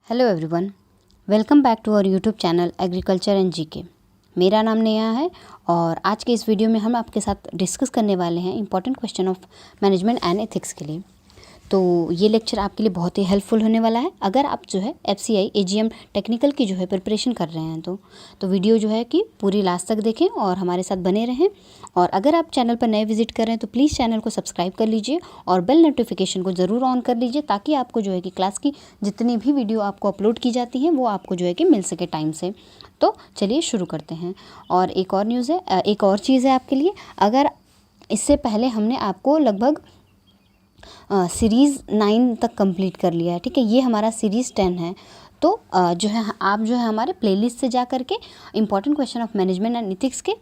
Hello everyone, welcome back to our YouTube channel agriculture and GK. मेरा नाम नेहा है और आज के इस वीडियो में हम आपके साथ डिस्कस करने वाले हैं important question of management and ethics के लिए। तो ये लेक्चर आपके लिए बहुत ही हेल्पफुल होने वाला है अगर आप जो है FCI AGM टेक्निकल की जो है प्रिपरेशन कर रहे हैं तो वीडियो जो है कि पूरी लास्ट तक देखें और हमारे साथ बने रहें। और अगर आप चैनल पर नए विजिट कर रहे हैं तो प्लीज़ चैनल को सब्सक्राइब कर लीजिए और बेल नोटिफिकेशन को ज़रूर ऑन कर लीजिए ताकि आपको जो है कि क्लास की जितनी भी वीडियो आपको अपलोड की जाती हैं वो आपको जो है कि मिल सके टाइम से। तो चलिए शुरू करते हैं। और एक और न्यूज़ है, एक और चीज़ है आपके लिए। अगर इससे पहले हमने आपको लगभग सीरीज़ 9 तक कंप्लीट कर लिया है, ठीक है। ये हमारा सीरीज़ 10 है। तो जो है आप जो है हमारे प्लेलिस्ट से जा करके important question of management and ethics के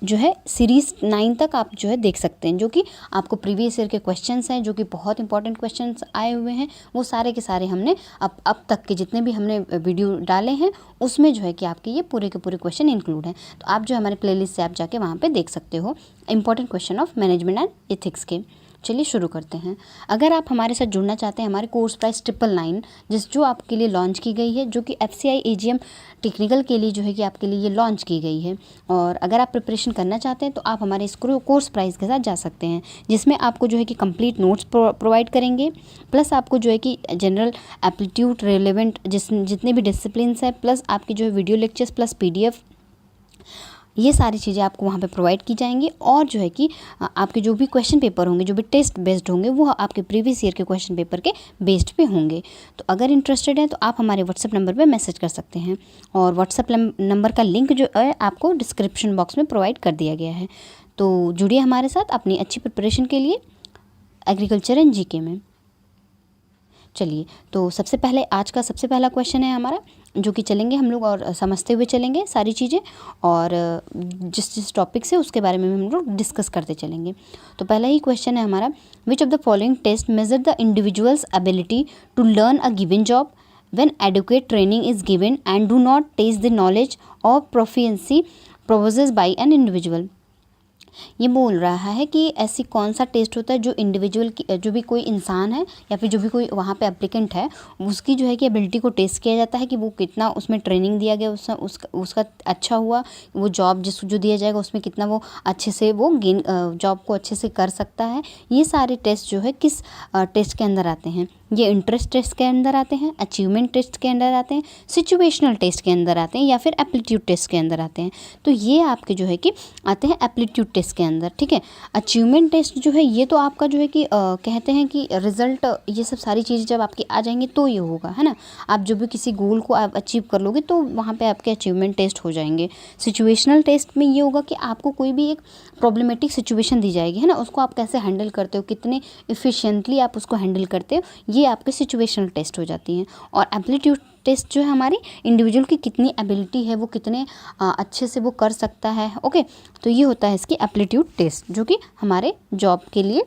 जो है सीरीज़ 9 तक आप जो है देख सकते हैं, जो कि आपको प्रीवियस ईयर के क्वेश्चंस हैं, जो कि बहुत इंपॉर्टेंट क्वेश्चंस आए हुए हैं। वो सारे के सारे हमने अब तक के जितने भी हमने वीडियो डाले हैं उसमें जो है कि आपके ये पूरे के पूरे क्वेश्चन इंक्लूड हैं। तो आप जो हमारे प्लेलिस्ट से आप जाके वहाँ पर देख सकते हो important question of management and ethics के। चलिए शुरू करते हैं। अगर आप हमारे साथ जुड़ना चाहते हैं, हमारे कोर्स प्राइस 999 जो आपके लिए लॉन्च की गई है, जो कि FCI AGM टेक्निकल के लिए जो है कि आपके लिए ये लॉन्च की गई है। और अगर आप प्रिपरेशन करना चाहते हैं तो आप हमारे इस कोर्स प्राइस के साथ जा सकते हैं, जिसमें आपको जो है कि कंप्लीट नोट्स प्रोवाइड करेंगे, प्लस आपको जो है कि जनरल एप्टीट्यूड रिलेवेंट जितने भी डिसिप्लिन्स हैं, प्लस आपकी जो है वीडियो लेक्चर्स प्लस PDF, ये सारी चीज़ें आपको वहाँ पे प्रोवाइड की जाएंगी। और जो है कि आपके जो भी क्वेश्चन पेपर होंगे, जो भी टेस्ट बेस्ड होंगे, वो आपके प्रीवियस ईयर के क्वेश्चन पेपर के बेस्ड पे होंगे। तो अगर इंटरेस्टेड हैं तो आप हमारे व्हाट्सएप नंबर पे मैसेज कर सकते हैं और व्हाट्सएप नंबर का लिंक जो है आपको डिस्क्रिप्शन बॉक्स में प्रोवाइड कर दिया गया है। तो जुड़िए हमारे साथ अपनी अच्छी प्रिपरेशन के लिए एग्रीकल्चर एंड जीके में। चलिए, तो सबसे पहले आज का सबसे पहला क्वेश्चन है हमारा, जो कि चलेंगे हम लोग और समझते हुए चलेंगे सारी चीज़ें, और जिस टॉपिक से उसके बारे में हम लोग डिस्कस करते चलेंगे। तो पहला ही क्वेश्चन है हमारा, which of the following test measure the individuals ability to learn a given job when educate training is given and do not test the knowledge of proficiency processed by an individual. ये बोल रहा है कि ऐसी कौन सा test होता है जो इंडिविजुअल की, जो भी कोई इंसान है या फिर जो भी कोई वहाँ पे एप्लीकेंट है, उसकी जो है कि एबिलिटी को टेस्ट किया जाता है कि वो कितना उसमें ट्रेनिंग दिया गया, उसका अच्छा हुआ, वो जॉब जो दिया जाएगा उसमें कितना वो अच्छे से वो जॉब को अच्छे से कर सकता है। ये सारे टेस्ट जो है किस टेस्ट के अंदर आते हैं? ये इंटरेस्ट टेस्ट के अंदर आते हैं, अचीवमेंट टेस्ट के अंदर आते हैं, सिचुएशनल टेस्ट के अंदर आते हैं, या फिर एप्टीट्यूड टेस्ट के अंदर आते हैं। तो ये आपके जो है कि आते हैं एप्टीट्यूड टेस्ट के अंदर, ठीक है। अचीवमेंट टेस्ट जो है ये तो आपका जो है कि कहते हैं कि रिजल्ट, ये सब सारी चीज़ें जब आपकी आ जाएंगी तो ये होगा, है ना। आप जो भी किसी गोल को आप अचीव कर लोगे तो वहाँ पे आपके अचीवमेंट टेस्ट हो जाएंगे। सिचुएशनल टेस्ट में ये होगा कि आपको कोई भी एक प्रॉब्लमेटिक सिचुएशन दी जाएगी, है ना, उसको आप कैसे हैंडल करते हो, कितने इफ़िशिएंटली आप उसको हैंडल करते हो, ये आपके सिचुएशनल टेस्ट हो जाती हैं। और एप्टीट्यूड टेस्ट जो है हमारी इंडिविजुअल की कितनी एबिलिटी है, वो कितने अच्छे से वो कर सकता है, ओके। तो ये होता है इसकी एप्टीट्यूड टेस्ट, जो कि हमारे जॉब के लिए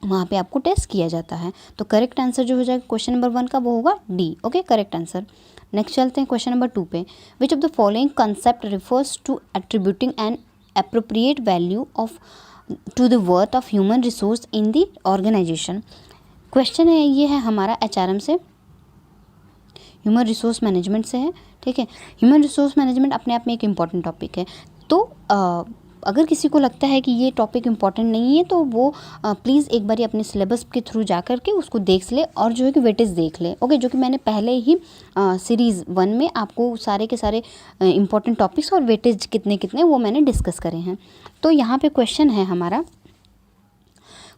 वहाँ पे आपको टेस्ट किया जाता है। तो करेक्ट आंसर जो हो जाएगा क्वेश्चन नंबर 1 का वो होगा D, okay, correct answer. Next चलते हैं क्वेश्चन नंबर 2 पे। Which of the following concept refers to attributing an appropriate value of to the worth of human resource in the organization. Question है ये है हमारा HRM से, ह्यूमन रिसोर्स मैनेजमेंट से है, ठीक है। ह्यूमन रिसोर्स मैनेजमेंट अपने आप में एक इम्पॉर्टेंट टॉपिक है। तो अगर किसी को लगता है कि ये टॉपिक इम्पॉर्टेंट नहीं है तो वो प्लीज़ एक बार अपने सिलेबस के थ्रू जा करके उसको देख ले और जो है कि वेटेज देख ले, ओके, जो कि मैंने पहले ही सीरीज़ 1 में आपको सारे के सारे इम्पॉर्टेंट टॉपिक्स और वेटेज कितने कितने वो मैंने डिस्कस करे हैं। तो यहाँ पे क्वेश्चन है हमारा,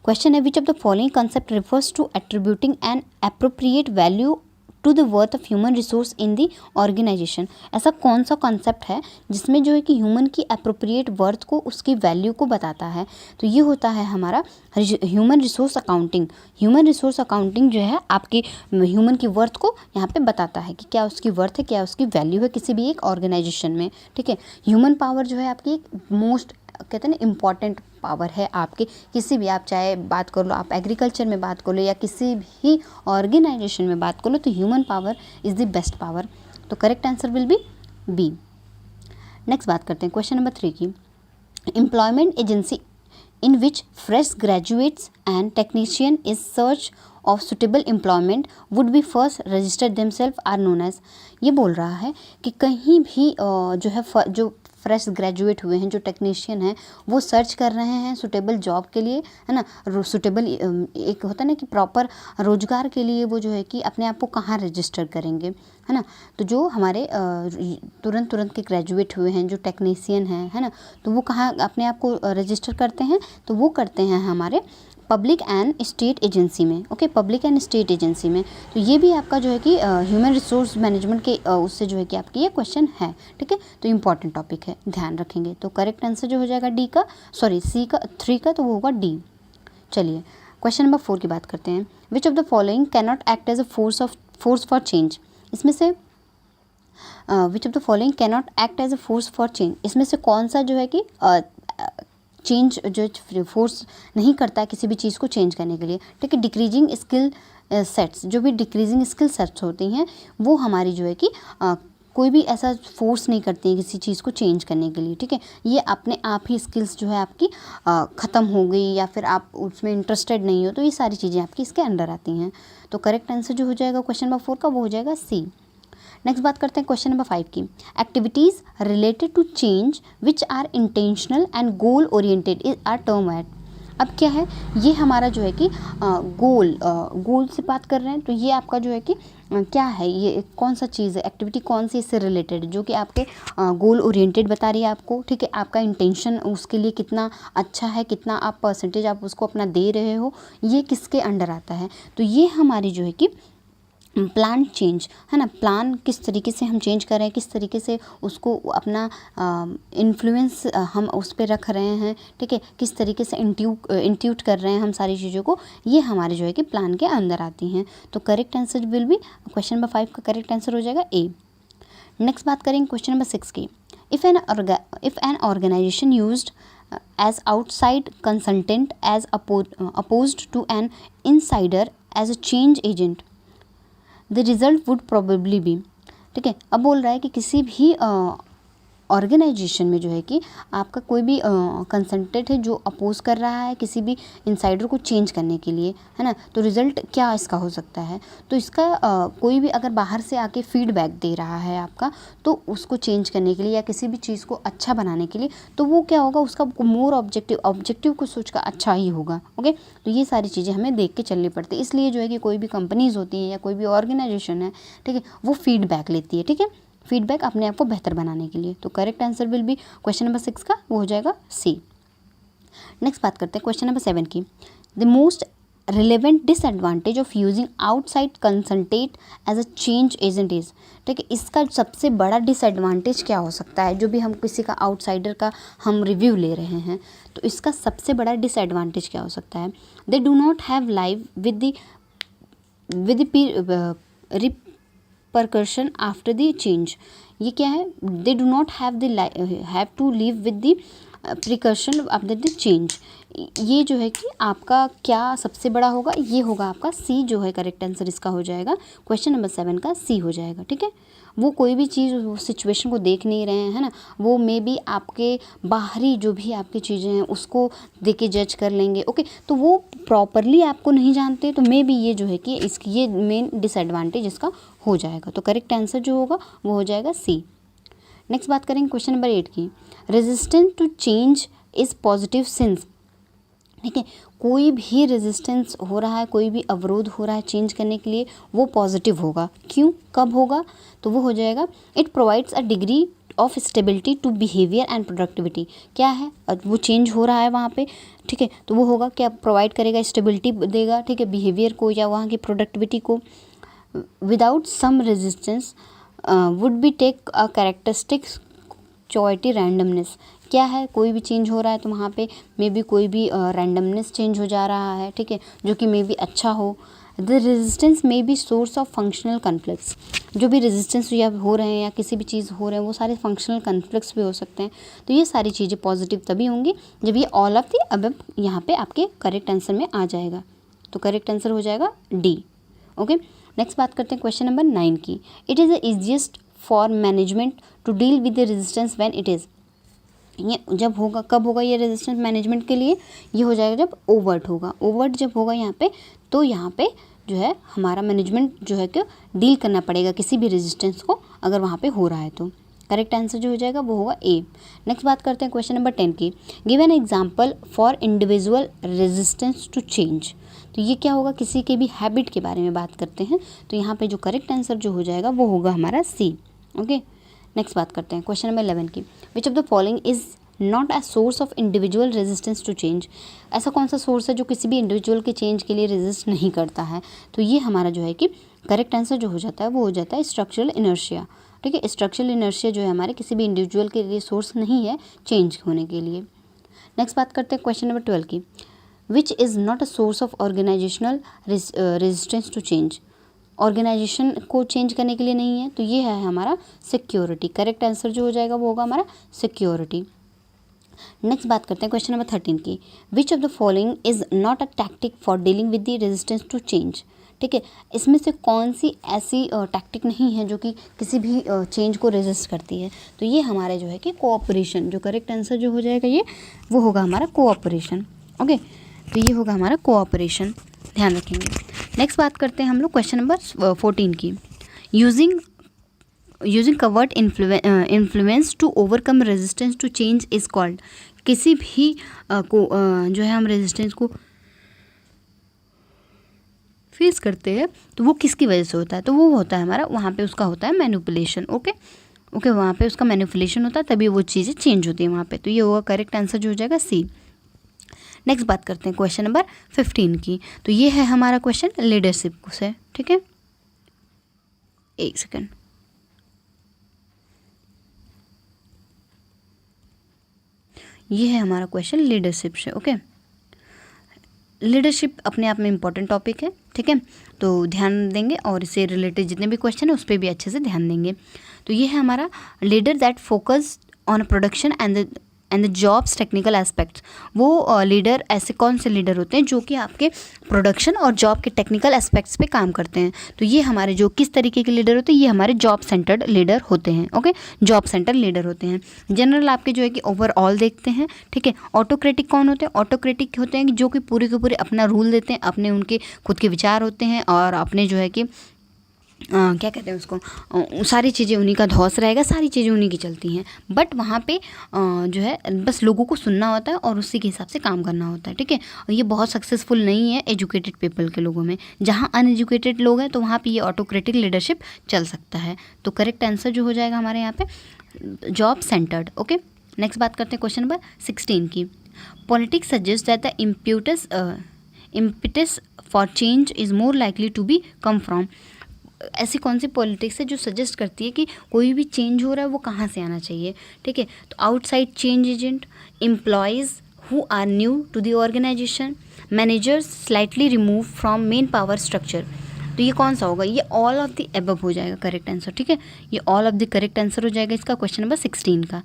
क्वेश्चन है which of the following concept refers to attributing an appropriate value to the worth of human resource in the organization. ऐसा कौन सा कॉन्सेप्ट है जिसमें जो है कि ह्यूमन की एप्रोप्रिएट वर्थ को, उसकी वैल्यू को बताता है? तो ये होता है हमारा human resource accounting. Human resource accounting जो है आपकी ह्यूमन की वर्थ को यहाँ पे बताता है कि क्या उसकी वर्थ है, क्या उसकी वैल्यू है किसी भी एक ऑर्गेनाइजेशन में, ठीक है। ह्यूमन पावर जो है आपकी एक मोस्ट, कहते हैं ना, इम्पॉर्टेंट पावर है आपके, किसी भी, आप चाहे बात कर लो, आप एग्रीकल्चर में बात कर लो या किसी भी ऑर्गेनाइजेशन में बात कर लो, तो human power is the best power. तो correct answer will be B। Next बात करते हैं क्वेश्चन नंबर 3 की। Employment agency in which fresh graduates and technician is search of suitable employment would be first register themselves are known as. ये बोल रहा है कि कहीं भी जो है जो फ्रेश ग्रेजुएट हुए हैं, जो टेक्नीशियन हैं, वो सर्च कर रहे हैं सुटेबल जॉब के लिए, है ना, सुटेबल एक होता है ना कि प्रॉपर रोजगार के लिए वो जो है कि अपने आप को कहाँ रजिस्टर करेंगे, है ना। तो जो हमारे तुरंत के ग्रेजुएट हुए हैं, जो टेक्नीशियन हैं, है ना, तो वो कहाँ अपने आप को रजिस्टर करते हैं, तो वो करते हैं हमारे पब्लिक एंड स्टेट एजेंसी में। Okay, public and state agency में। तो ये भी आपका जो है कि ह्यूमन रिसोर्स मैनेजमेंट के उससे जो है कि आपकी ये क्वेश्चन है, ठीक है। तो इम्पॉर्टेंट टॉपिक है, ध्यान रखेंगे। तो करेक्ट आंसर जो हो जाएगा सी का 3 का, तो वो होगा डी। चलिए क्वेश्चन नंबर 4 की बात करते हैं। Which of the following can not act as a force for change. इसमें से which of the following can not act as a force for change, इसमें से कौन सा जो है कि चेंज जो फोर्स नहीं करता है किसी भी चीज़ को चेंज करने के लिए, ठीक है। डिक्रीजिंग स्किल सेट्स, जो भी डिक्रीजिंग स्किल सेट्स होती हैं वो हमारी जो है कि कोई भी ऐसा फोर्स नहीं करती है किसी चीज़ को चेंज करने के लिए, ठीक है। ये अपने आप ही स्किल्स जो है आपकी ख़त्म हो गई या फिर आप उसमें इंटरेस्टेड नहीं हो, तो ये सारी चीज़ें आपकी इसके अंडर आती हैं। तो करेक्ट आंसर जो हो जाएगा क्वेश्चन नंबर 4 का, वो हो जाएगा सी। नेक्स्ट बात करते हैं क्वेश्चन नंबर 5 की। Activities related to change which are intentional and goal oriented is are term at. अब क्या है, ये हमारा जो है कि गोल से बात कर रहे हैं, तो ये आपका जो है कि क्या है, ये कौन सा चीज़ है, एक्टिविटी कौन सी इससे रिलेटेड, जो कि आपके गोल ओरिएंटेड बता रही है आपको, ठीक है। आपका इंटेंशन उसके लिए कितना अच्छा है, कितना आप परसेंटेज आप उसको अपना दे रहे हो, ये किसके अंडर आता है। तो ये हमारी जो है कि प्लान चेंज, है ना, प्लान किस तरीके से हम चेंज कर रहे हैं, किस तरीके से उसको अपना इन्फ्लुएंस हम उस पर रख रहे हैं, ठीक है, किस तरीके से इंट्यूट कर रहे हैं हम सारी चीज़ों को, ये हमारे जो है कि प्लान के अंदर आती हैं। तो correct answer will B question number 5 का करेक्ट आंसर हो जाएगा ए। नेक्स्ट बात करेंगे क्वेश्चन नंबर 6 की। If an organisation used as outside consultant as opposed to an insider as a change agent, the result would probably be, ठीक है। अब बोल रहा है कि किसी भी ऑर्गेनाइजेशन में जो है कि आपका कोई भी कंसल्टेंट है जो अपोज कर रहा है किसी भी इंसाइडर को चेंज करने के लिए, है ना, तो रिज़ल्ट क्या इसका हो सकता है। तो इसका कोई भी अगर बाहर से आके फीडबैक दे रहा है आपका, तो उसको चेंज करने के लिए या किसी भी चीज़ को अच्छा बनाने के लिए, तो वो क्या होगा, उसका मोर ऑब्जेक्टिव को सोच का अच्छा ही होगा। ओके, तो ये सारी चीज़ें हमें देख के चलनी पड़ती है। इसलिए जो है कि कोई भी कंपनीज़ होती हैं या कोई भी ऑर्गेनाइजेशन है, ठीक है, वो फीडबैक लेती है, ठीक है, फीडबैक अपने आप को बेहतर बनाने के लिए। तो correct answer will B question number 6 का, वो हो जाएगा सी। नेक्स्ट बात करते हैं क्वेश्चन नंबर 7 की। The most relevant disadvantage of using outside consultant as a change agent is, ठीक है, इसका सबसे बड़ा डिसएडवांटेज क्या हो सकता है। जो भी हम किसी का आउटसाइडर का हम रिव्यू ले रहे हैं, तो इसका सबसे बड़ा डिसएडवांटेज क्या हो सकता है। They do not have live with percussion after the change. ये क्या है, they do not have to live with the precaution after the change. ये जो है कि आपका क्या सबसे बड़ा होगा, ये होगा आपका सी जो है करेक्ट आंसर इसका हो जाएगा क्वेश्चन नंबर 7 का सी हो जाएगा, ठीक है। वो कोई भी चीज़ सिचुएशन को देख नहीं रहे हैं, है ना, वो मे बी आपके बाहरी जो भी आपकी चीज़ें हैं उसको देख के जज कर लेंगे। ओके, तो वो प्रॉपरली आपको नहीं जानते, तो मे बी ये जो है कि इसकी ये मेन डिसएडवांटेज इसका हो जाएगा। तो करेक्ट आंसर जो होगा वो हो जाएगा सी। नेक्स्ट बात करेंगे क्वेश्चन नंबर 8 की। Resistance to change is positive since, ठीक है, कोई भी रेजिस्टेंस हो रहा है, कोई भी अवरोध हो रहा है चेंज करने के लिए, वो पॉजिटिव होगा। क्यों, कब होगा, तो वो हो जाएगा it provides a degree of stability to behaviour and productivity. क्या है, वो चेंज हो रहा है वहाँ पे, ठीक है, तो वो होगा क्या, प्रोवाइड करेगा, स्टेबिलिटी देगा, ठीक है, बिहेवियर को या वहाँ की प्रोडक्टिविटी को। Without some resistance would be take a characteristic चॉइटी रैंडमनेस। क्या है, कोई भी चेंज हो रहा है तो वहाँ पे मे बी कोई भी रैंडमनेस चेंज हो जा रहा है, ठीक है, जो कि मे बी अच्छा हो। The resistance may be source of functional conflicts. जो भी रेजिस्टेंस या हो रहे हैं या किसी भी चीज़ हो रहे हैं, वो सारे फंक्शनल कन्फ्लिक्ट्स भी हो सकते हैं। तो ये सारी चीज़ें पॉजिटिव तभी होंगी जब ये ऑल ऑफ द अबव यहाँ पे आपके करेक्ट आंसर में आ जाएगा। तो करेक्ट आंसर हो जाएगा डी। ओके, नेक्स्ट बात करते हैं क्वेश्चन नंबर 9 की। It is the easiest for management to deal with the resistance when it is, ये जब होगा, कब होगा ये रेजिस्टेंस मैनेजमेंट के लिए, ये हो जाएगा जब ओवर्ट होगा। ओवर्ट जब होगा यहाँ पे, तो यहाँ पे जो है हमारा मैनेजमेंट जो है कि डील करना पड़ेगा किसी भी रेजिस्टेंस को अगर वहाँ पे हो रहा है तो। करेक्ट आंसर जो हो जाएगा वो होगा ए। नेक्स्ट बात करते हैं क्वेश्चन नंबर 10 की। Give an example for individual resistance to change. तो ये क्या होगा, किसी के भी हैबिट के बारे में बात करते हैं, तो यहाँ पे जो करेक्ट आंसर जो हो जाएगा वो होगा हमारा सी। ओके, नेक्स्ट बात करते हैं क्वेश्चन नंबर 11 की। Which of the following is not a source of individual resistance to change. ऐसा कौन सा सोर्स है जो किसी भी इंडिविजुअल के चेंज के लिए रेजिस्ट नहीं करता है। तो ये हमारा जो है कि करेक्ट आंसर जो हो जाता है वो हो जाता है स्ट्रक्चरल इनर्शिया। ठीक है, स्ट्रक्चरल इनर्शिया जो है हमारे किसी भी इंडिविजुअल के लिए सोर्स नहीं है चेंज होने के लिए। नेक्स्ट बात करते हैं क्वेश्चन नंबर 12 की। Which is not a source of organisational resistance to change. Organisation को चेंज करने के लिए नहीं है, तो ये है हमारा सिक्योरिटी। करेक्ट आंसर जो हो जाएगा वो होगा हमारा सिक्योरिटी। नेक्स्ट बात करते हैं क्वेश्चन नंबर 13 की। Which of the following is not a tactic for dealing with the resistance to change. ठीक है, इसमें से कौन सी ऐसी टैक्टिक नहीं है जो कि किसी भी चेंज को रेजिस्ट करती है। तो ये हमारे जो है कि कोऑपरेशन, जो करेक्ट आंसर जो हो जाएगा ये वो होगा हमारा कोऑपरेशन। ओके, तो ये होगा हमारा कोऑपरेशन, ध्यान रखेंगे। नेक्स्ट बात करते हैं हम लोग क्वेश्चन नंबर 14 की। Using covert influence to overcome resistance to change is called. किसी भी को जो है हम रेजिस्टेंस को फेस करते हैं तो वो किसकी वजह से होता है, तो वो होता है हमारा, वहाँ पे उसका होता है मैनिपुलेशन। ओके, वहाँ पे उसका मैनिपुलेशन होता है तभी वो चीज़ें चेंज होती है वहाँ पे। तो ये होगा करेक्ट आंसर जो हो जाएगा सी। नेक्स्ट बात करते हैं क्वेश्चन नंबर 15 की। तो ये है हमारा क्वेश्चन लीडरशिप से। ठीक है, एक सेकेंड। ये है हमारा क्वेश्चन लीडरशिप से। ओके, लीडरशिप अपने आप में इम्पॉर्टेंट टॉपिक है। ठीक है, तो ध्यान देंगे और इससे रिलेटेड जितने भी क्वेश्चन है उस पर भी अच्छे से ध्यान देंगे। तो ये है हमारा leader that focus on production and the jobs technical aspects. वो लीडर ऐसे कौन से लीडर होते हैं जो कि आपके प्रोडक्शन और जॉब के टेक्निकल एस्पेक्ट्स पे काम करते हैं। तो ये हमारे जो किस तरीके के लीडर होते हैं, ये हमारे जॉब सेंटर्ड लीडर होते हैं। ओके, जॉब सेंटर लीडर होते हैं। जनरल आपके जो है कि ओवरऑल देखते हैं। ठीक है, ऑटोक्रेटिक कौन होते हैं, ऑटोक्रेटिक होते हैं जो कि पूरे के पूरे अपना रूल देते हैं, अपने उनके खुद के विचार होते हैं और अपने जो है कि क्या कहते हैं उसको, सारी चीज़ें उन्हीं का धौस रहेगा, सारी चीज़ें उन्हीं की चलती हैं। बट वहाँ पे जो है बस लोगों को सुनना होता है और उसी के हिसाब से काम करना होता है। ठीक है, और ये बहुत सक्सेसफुल नहीं है एजुकेटेड पीपल के लोगों में। जहाँ अनएजुकेटेड लोग हैं तो वहाँ पे ये ऑटोक्रेटिक लीडरशिप चल सकता है। तो करेक्ट आंसर जो हो जाएगा हमारे यहाँ पे जॉब सेंटर्ड। ओके, नेक्स्ट बात करते हैं क्वेश्चन नंबर 16 की। Politics suggest that the impetus for change is more likely to be come from. ऐसी कौन सी पॉलिटिक्स है जो सजेस्ट करती है कि कोई भी चेंज हो रहा है वो कहाँ से आना चाहिए। ठीक है, तो outside change agent, employees who are new to the organisation, managers slightly remove from main power structure. तो ये कौन सा होगा, ये ऑल ऑफ द एबव हो जाएगा करेक्ट आंसर। ठीक है, ये all of the correct answer हो जाएगा इसका क्वेश्चन नंबर 16 का।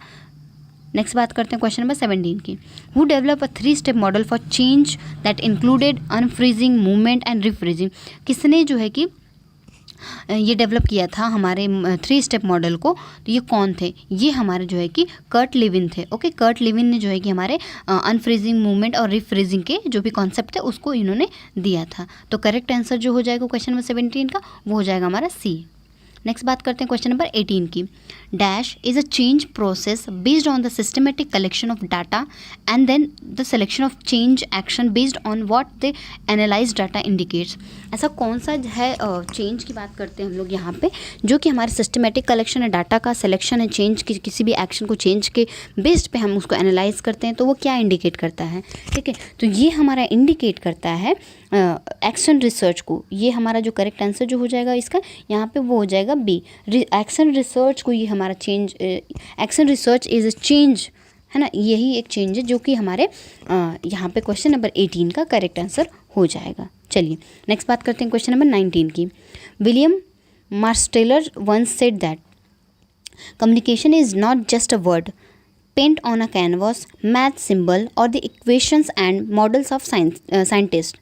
नेक्स्ट बात करते हैं क्वेश्चन नंबर 17 की। Who develop a 3 step model for change that included unfreezing, movement and refreezing. किसने जो है कि ये डेवलप किया था हमारे 3 स्टेप मॉडल को, तो ये कौन थे, ये हमारे जो है कि कर्ट लेविन थे। ओके, कर्ट लेविन ने जो है कि हमारे अनफ्रीजिंग, मूवमेंट और रिफ्रीजिंग के जो भी कॉन्सेप्ट थे उसको इन्होंने दिया था। तो करेक्ट आंसर जो हो जाएगा क्वेश्चन नंबर 17 का वो हो जाएगा हमारा सी। नेक्स्ट बात करते हैं क्वेश्चन नंबर 18 की। Dash is a change process based on the systematic collection of data and then the selection of change action based on what the analyse data indicates. ऐसा कौन सा है चेंज की बात करते हैं हम लोग यहाँ पे, जो कि हमारे सिस्टमेटिक कलेक्शन है डाटा का, सिलेक्शन है चेंज की, किसी भी एक्शन को चेंज के बेस्ड पे हम उसको एनालाइज करते हैं, तो वो क्या इंडिकेट करता है। ठीक है, तो ये हमारा इंडिकेट करता है एक्शन रिसर्च को। ये हमारा जो करेक्ट आंसर जो हो जाएगा इसका यहाँ पे वो हो जाएगा बी, एक्शन रिसर्च को। ये हमारा change, action research is a change, है ना, यही एक चेंज है जो कि हमारे यहाँ पे क्वेश्चन नंबर 18 का करेक्ट आंसर हो जाएगा। चलिए नेक्स्ट बात करते हैं क्वेश्चन नंबर 19 की। William Marsteller once said that communication is not just a word paint on a canvas, math symbol or the equations and models of scientists.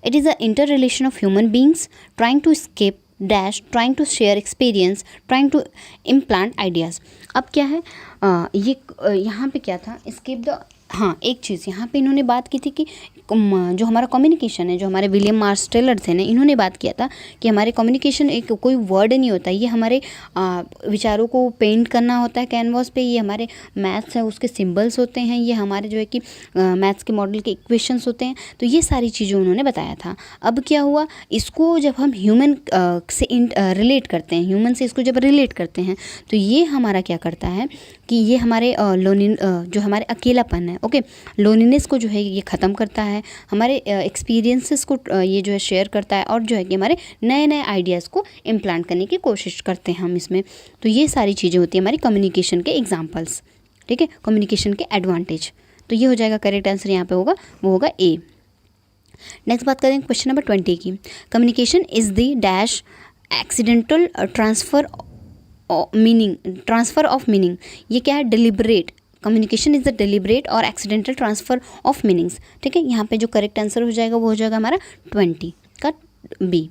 It is the interrelation of human beings trying to escape dash, trying to share experience, trying to implant ideas. अब क्या है ये यहाँ पे क्या था, escape the हाँ, एक चीज़ यहाँ पे इन्होंने बात की थी कि जो हमारा कम्युनिकेशन है, जो हमारे विलियम मार्श टेलर थे ना, इन्होंने बात किया था कि हमारे कम्युनिकेशन एक कोई वर्ड नहीं होता, ये हमारे विचारों को पेंट करना होता है कैनवास पे। ये हमारे मैथ्स है उसके सिंबल्स होते हैं, ये हमारे जो है कि मैथ्स के मॉडल के इक्वेशंस होते हैं। तो ये सारी चीज़ें उन्होंने बताया था। अब क्या हुआ, इसको जब हम ह्यूमन से रिलेट करते हैं, ह्यूमन से इसको जब रिलेट करते हैं, तो ये हमारा क्या करता है कि ये हमारे जो हमारे अकेलापन है, ओके, लोनलीनेस को जो है ये ख़त्म करता है, हमारे एक्सपीरियंसेस को ये जो है शेयर करता है, और जो है कि हमारे नए नए आइडियाज़ को इम्प्लांट करने की कोशिश करते हैं हम इसमें। तो ये सारी चीज़ें होती हैं हमारी कम्युनिकेशन के एग्जांपल्स, ठीक है, कम्युनिकेशन के एडवांटेज। तो ये हो जाएगा करेक्ट आंसर, यहाँ पे होगा वो होगा ए। नेक्स्ट बात करें क्वेश्चन नंबर 20 की। Communication is the dash accidental transfer of meaning. ये क्या है, deliberate. Communication is the deliberate और एक्सीडेंटल ट्रांसफ़र ऑफ मीनिंग्स, ठीक है। यहाँ पे जो करेक्ट आंसर हो जाएगा वो हो जाएगा हमारा 20 का बी।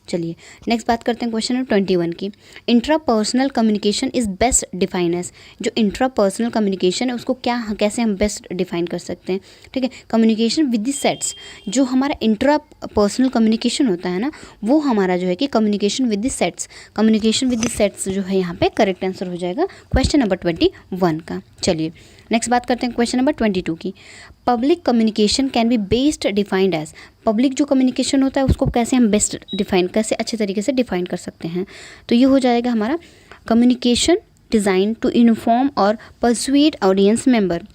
चलिए नेक्स्ट बात करते हैं क्वेश्चन नंबर 21 की। Intrapersonal communication is best define as. जो इंट्रापर्सनल कम्युनिकेशन है उसको क्या, कैसे हम बेस्ट डिफाइन कर सकते हैं, ठीक है। Communication with the sets. जो हमारा इंट्रापर्सनल कम्युनिकेशन होता है ना, वो हमारा जो है कि communication with the sets, communication with the sets जो है यहाँ पे करेक्ट आंसर हो जाएगा क्वेश्चन नंबर 21 का। चलिए नेक्स्ट बात करते हैं क्वेश्चन नंबर 22 की। Public communication can be best defined as. Public जो कम्युनिकेशन होता है उसको कैसे हम बेस्ट डिफाइन, कैसे अच्छे तरीके से डिफाइन कर सकते हैं। तो ये हो जाएगा हमारा कम्युनिकेशन डिज़ाइन टू इन्फॉर्म और परसुएड ऑडियंस मेंबर।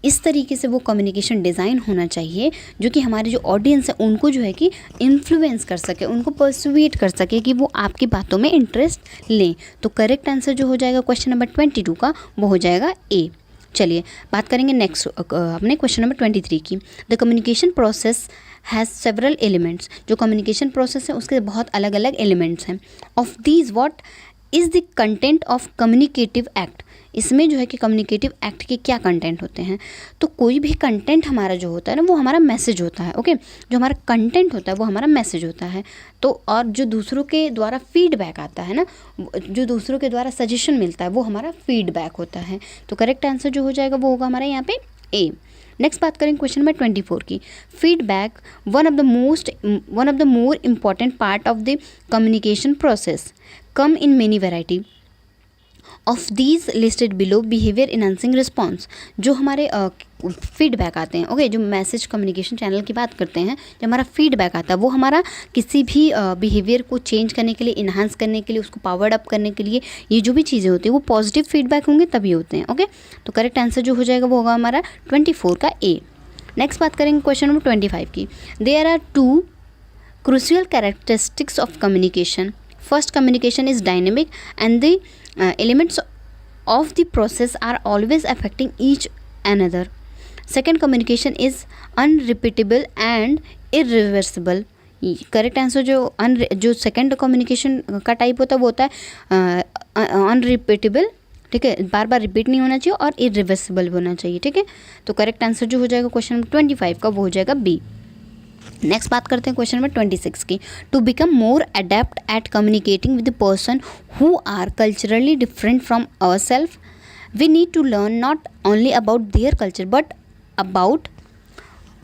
इस तरीके से वो कम्युनिकेशन डिज़ाइन होना चाहिए जो कि हमारे जो ऑडियंस है उनको जो है कि इन्फ्लुएंस कर सके, उनको परसुएट कर सके कि वो आपकी बातों में इंटरेस्ट लें। तो करेक्ट आंसर जो हो जाएगा क्वेश्चन नंबर 22 का वो हो जाएगा ए। चलिए बात करेंगे नेक्स्ट अपने क्वेश्चन नंबर 23 की। The communication process has several elements. जो कम्युनिकेशन प्रोसेस है उसके बहुत अलग अलग एलिमेंट्स हैं। Of these what is the content of communicative act. इसमें जो है कि कम्युनिकेटिव एक्ट के क्या कंटेंट होते हैं। तो कोई भी कंटेंट हमारा जो होता है ना वो हमारा मैसेज होता है, ओके। जो हमारा कंटेंट होता है वो हमारा मैसेज होता है। तो और जो दूसरों के द्वारा फीडबैक आता है ना, जो दूसरों के द्वारा सजेशन मिलता है वो हमारा फीडबैक होता है। तो करेक्ट आंसर जो हो जाएगा वो होगा हमारा यहाँ पे ए। नेक्स्ट बात करें क्वेश्चन नंबर 24 की। Feedback one of the more important part of the communication process come in many variety of these listed below behaviour enhancing response. जो हमारे फीडबैक आते हैं, ओके, जो मैसेज कम्युनिकेशन चैनल की बात करते हैं, जो हमारा फीडबैक आता है वो हमारा किसी भी बिहेवियर को चेंज करने के लिए, इन्हांस करने के लिए, उसको पावर्ड अप करने के लिए, ये जो भी चीज़ें होती हैं वो पॉजिटिव फीडबैक होंगे तभी होते हैं, ओके। तो करेक्ट आंसर जो हो जाएगा वो होगा हमारा 24 का ए। नेक्स्ट बात करेंगे क्वेश्चन नंबर 25 की। There are two crucial characteristics of communication. First, communication is dynamic and the elements of the process are always affecting each another. Second, communication is unrepeatable and irreversible. Correct answer जो second communication का type होता है वो होता है unrepeatable, ठीक है, बार बार repeat नहीं होना चाहिए, और इरिवर्सिबल होना चाहिए, ठीक है। तो करेक्ट आंसर जो हो जाएगा क्वेश्चन नंबर 25 का वो हो जाएगा बी। नेक्स्ट बात करते हैं क्वेश्चन नंबर 26 की। To become more adept at communicating with the person who are culturally different from our self, we need to learn not only about their culture but about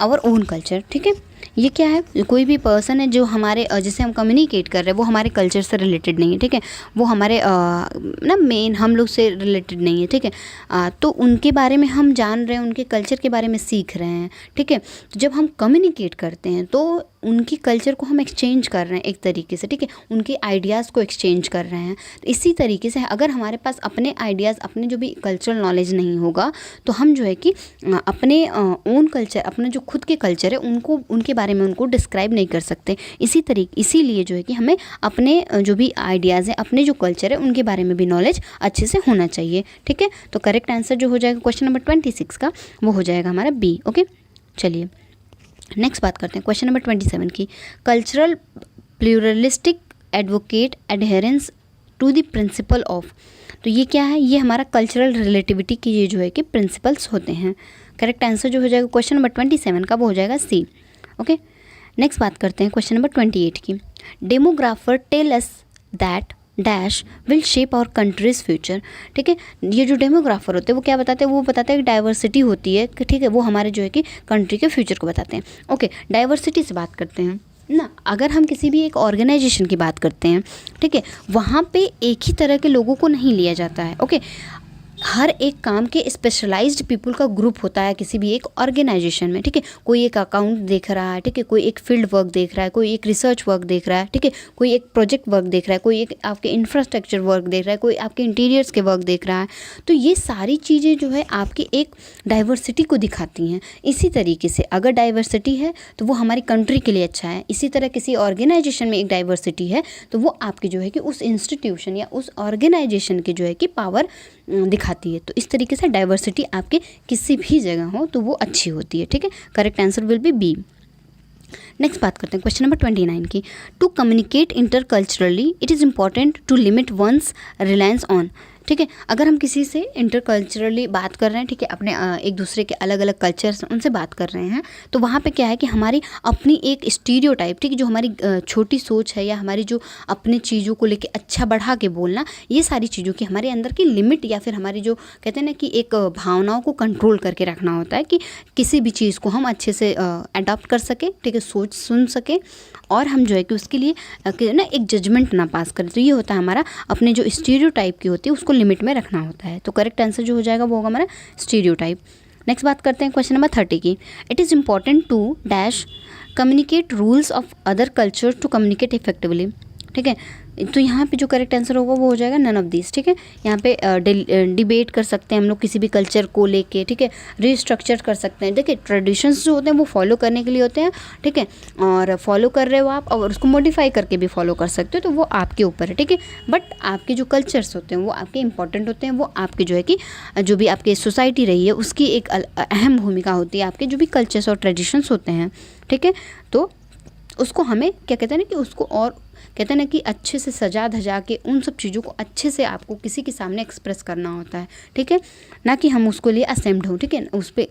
our own culture, ठीक है। ये क्या है, कोई भी person है जो हमारे जैसे हम कम्युनिकेट कर रहे हैं वो हमारे कल्चर से रिलेटेड नहीं है, ठीक है, वो हमारे ना मेन हम लोग से रिलेटेड नहीं है, ठीक है। तो उनके बारे में हम जान रहे हैं, उनके कल्चर के बारे में सीख रहे हैं, ठीक है। तो जब हम कम्युनिकेट करते हैं तो उनकी कल्चर को हम एक्सचेंज कर रहे हैं एक तरीके से, ठीक है, उनके आइडियाज़ को एक्सचेंज कर रहे हैं। तो इसी तरीके से अगर हमारे पास अपने आइडियाज़, अपने जो भी कल्चरल नॉलेज नहीं होगा तो हम जो है कि अपने ओन कल्चर, अपने जो खुद के कल्चर है उनको, उनके बारे में उनको डिस्क्राइब नहीं कर सकते। इसीलिए जो है कि हमें अपने जो भी आइडियाज़ हैं, अपने जो कल्चर है उनके बारे में भी नॉलेज अच्छे से होना चाहिए, ठीक है। तो करेक्ट आंसर जो हो जाएगा क्वेश्चन नंबर 26 का वो हो जाएगा हमारा बी, ओके। चलिए नेक्स्ट बात करते हैं क्वेश्चन नंबर 27 की। Cultural pluralistic advocate adherence to the principle of. तो ये क्या है, ये हमारा कल्चरल रिलेटिविटी की ये जो है कि प्रिंसिपल्स होते हैं। करेक्ट आंसर जो हो जाएगा क्वेश्चन नंबर 27 का वो हो जाएगा सी, ओके। नेक्स्ट बात करते हैं क्वेश्चन नंबर 28 की। Demographer tell us that dash will shape our country's future. ठीक है, ये जो डेमोग्राफर होते हैं वो क्या बताते हैं, वो बताते हैं कि डाइवर्सिटी होती है, ठीक है, वो हमारे जो है कि कंट्री के फ्यूचर को बताते हैं। ओके, डाइवर्सिटी से बात करते हैं ना। अगर हम किसी भी एक ऑर्गेनाइजेशन की बात करते हैं, ठीक है, वहाँ पे एक ही तरह के लोगों को नहीं लिया जाता है। ओके, हर एक काम के स्पेशलाइज्ड पीपल का ग्रुप होता है किसी भी एक ऑर्गेनाइजेशन में। ठीक है, कोई एक अकाउंट देख रहा है, ठीक है, कोई एक फील्ड वर्क देख रहा है, कोई एक रिसर्च वर्क देख रहा है, ठीक है, कोई एक प्रोजेक्ट वर्क देख रहा है, कोई एक आपके इंफ्रास्ट्रक्चर वर्क देख रहा है, कोई आपके इंटीरियर्स के वर्क देख रहा है। तो ये सारी चीज़ें जो है आपकी एक डाइवर्सिटी को दिखाती हैं। इसी तरीके से अगर डाइवर्सिटी है तो वो हमारी कंट्री के लिए अच्छा है। इसी तरह किसी ऑर्गेनाइजेशन में एक डाइवर्सिटी है तो वो आपकी जो है कि उस इंस्टीट्यूशन या उस ऑर्गेनाइजेशन की जो है कि पावर दिखाती है। तो इस तरीके से डाइवर्सिटी आपके किसी भी जगह हो तो वो अच्छी होती है। ठीक है, correct answer will be B. Next बात करते हैं क्वेश्चन नंबर 29 की। To communicate interculturally it is important to limit one's reliance on. ठीक है, अगर हम किसी से इंटरकल्चरली बात कर रहे हैं, ठीक है, अपने एक दूसरे के अलग अलग कल्चर्स उनसे बात कर रहे हैं, तो वहाँ पे क्या है कि हमारी अपनी एक स्टीरियोटाइप, ठीक है, जो हमारी छोटी सोच है या हमारी जो अपने चीज़ों को लेके अच्छा बढ़ा के बोलना, ये सारी चीज़ों की हमारे अंदर की लिमिट या फिर हमारी जो कहते हैं ना कि एक भावनाओं को कंट्रोल करके रखना होता है कि किसी भी चीज़ को हम अच्छे से अडॉप्ट कर सके, ठीक है, सोच सुन सके और हम जो है कि उसके लिए ना एक जजमेंट ना पास करें। तो ये होता है हमारा अपने जो स्टीरियोटाइप की होती है उसको लिमिट में रखना होता है। तो करेक्ट आंसर जो हो जाएगा वो होगा हमारा स्टीरियोटाइप। नेक्स्ट बात करते हैं क्वेश्चन नंबर 30 की। It is important to dash communicate rules of other culture to communicate effectively. ठीक है, तो यहाँ पे जो करेक्ट आंसर होगा वो हो जाएगा नन ऑफ दिस। ठीक है, यहाँ पे डिबेट कर सकते हैं हम लोग किसी भी कल्चर को लेके, ठीक है, रिस्ट्रक्चर कर सकते हैं। देखिए, ट्रेडिशंस जो होते हैं वो फॉलो करने के लिए होते हैं, ठीक है, और फॉलो कर रहे हो आप और उसको मॉडिफाई करके भी फॉलो कर सकते हो, तो वो आपके ऊपर है। ठीक है, बट आपके जो कल्चर्स होते हैं वो आपके इंपॉर्टेंट होते हैं, वो आपके जो है कि जो भी आपकी सोसाइटी रही है उसकी एक अहम भूमिका होती है, आपके जो भी कल्चर्स और ट्रेडिशंस होते हैं। ठीक है, तो उसको हमें क्या कहते हैं ना कि उसको और कहते हैं ना कि अच्छे से सजा धजा के उन सब चीज़ों को अच्छे से आपको किसी के सामने एक्सप्रेस करना होता है। ठीक है, ना कि हम उसको लिए असेम्ड हों। ठीक है, उस पर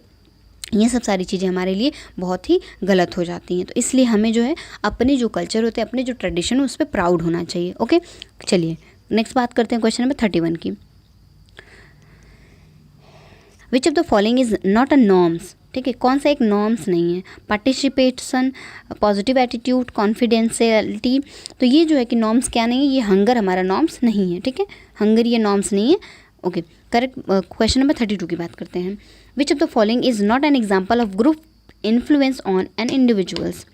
ये सब सारी चीज़ें हमारे लिए बहुत ही गलत हो जाती हैं। तो इसलिए हमें जो है अपने जो कल्चर होते हैं, अपने जो ट्रेडिशन है उस पर प्राउड होना चाहिए। ओके, चलिए नेक्स्ट बात करते हैं क्वेश्चन नंबर 31 की। Which of the following is not a norms. ठीक है, कौन सा एक नॉर्म्स नहीं है। Participation, positive attitude, confidentiality. तो ये जो है कि नॉर्म्स क्या नहीं है, ये हंगर हमारा नॉर्म्स नहीं है। ठीक है, हंगर ये नॉर्म्स नहीं है। Okay, correct. क्वेश्चन नंबर 32 की बात करते हैं। Which of the following is not an example of group influence on an individuals.